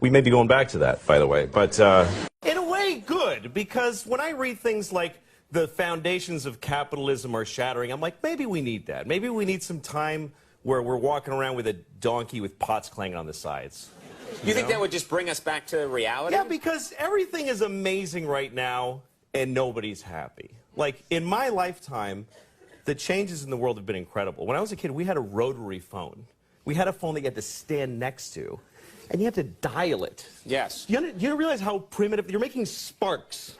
We may be going back to that, by the way. But in a way, good, because when I read things like the foundations of capitalism are shattering, I'm like, maybe we need that. Maybe we need some time where we're walking around with a donkey with pots clanging on the sides. You think that would just bring us back to reality? Yeah, because everything is amazing right now, and nobody's happy. Like, in my lifetime, the changes in the world have been incredible. When I was a kid, we had a rotary phone. We had a phone that you had to stand next to, and you had to dial it. Yes. You realize how primitive? You're making sparks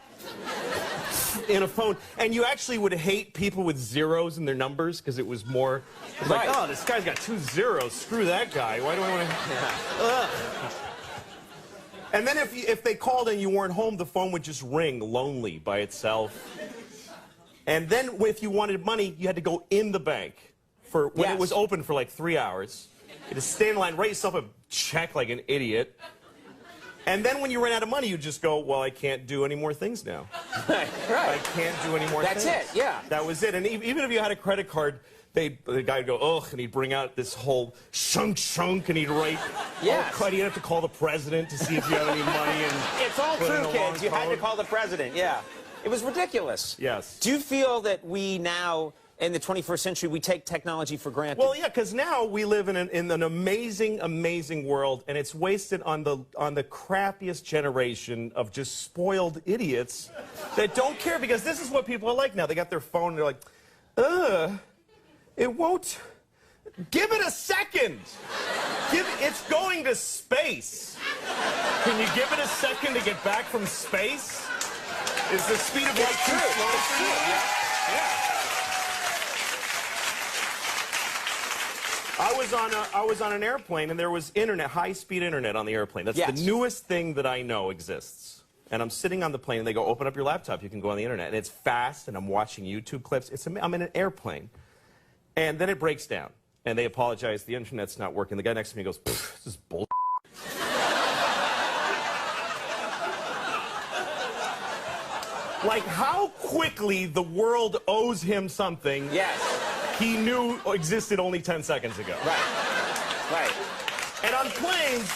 in a phone, and you actually would hate people with zeros in their numbers because it was more like, oh, this guy's got 2 zeros. Screw that guy. Why do I want to? Yeah. And then if they called and you weren't home, the phone would just ring lonely by itself. And then if you wanted money, you had to go in the bank for when it was open for like 3 hours. You had to stand in line, write yourself a check like an idiot. And then when you ran out of money, you just go, well, I can't do any more things now. Right. I can't do any more things. That's it, yeah. That was it. And even if you had a credit card, the guy would go, ugh, and he'd bring out this whole shunk, and he'd write, oh, you'd have to call the president to see if you have any money. And it's all true, kids. You had to call the president, yeah. It was ridiculous. Yes. Do you feel that we now, in the 21st century, we take technology for granted? Well, yeah, because now we live in an amazing, amazing world, and it's wasted on the crappiest generation of just spoiled idiots that don't care, because this is what people are like now. They got their phone, and they're like, it won't. Give it a second. It's going to space. Can you give it a second to get back from space? Is the speed of light too slow for you? Yeah. I was on an airplane, and there was internet, high-speed internet on the airplane. That's the newest thing that I know exists. And I'm sitting on the plane, and they go, open up your laptop, you can go on the internet. And it's fast, and I'm watching YouTube clips. I'm in an airplane. And then it breaks down, and they apologize, the internet's not working. The guy next to me goes, this is bull. Like, how quickly the world owes him something he knew existed only 10 seconds ago. Right. And on planes,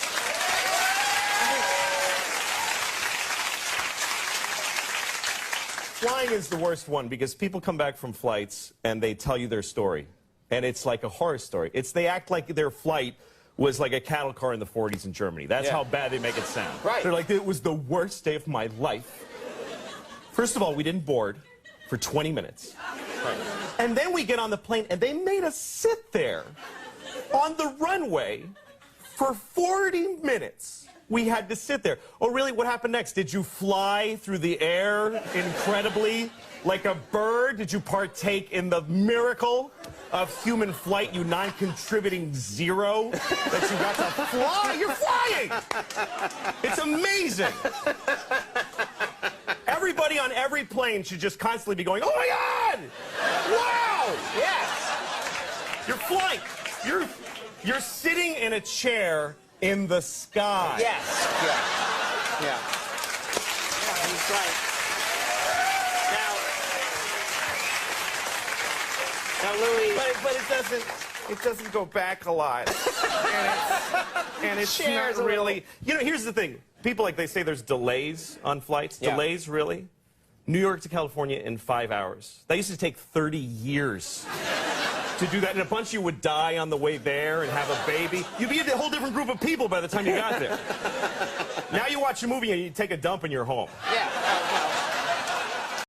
flying is the worst one, because people come back from flights and they tell you their story. And it's like a horror story. They act like their flight was like a cattle car in the 40s in Germany. That's how bad they make it sound. Right. They're like, it was the worst day of my life. First of all, we didn't board for 20 minutes. Right. And then we get on the plane, and they made us sit there on the runway for 40 minutes. We had to sit there. Oh, really? What happened next? Did you fly through the air incredibly like a bird? Did you partake in the miracle of human flight, you non-contributing zero, that you got to fly? You're flying! It's amazing. Everybody on every plane should just constantly be going, oh my God! Wow! Yes! You're flying. You're sitting in a chair in the sky. Yes. Yeah, he's right. Now, Louis... But it doesn't go back a lot. and it's not really... You know, here's the thing. People, like, they say there's delays on flights. Yeah. Delays, really? New York to California in 5 hours. That used to take 30 years to do that. And a bunch of you would die on the way there and have a baby. You'd be a whole different group of people by the time you got there. Now you watch a movie and you take a dump and you're home. Yeah.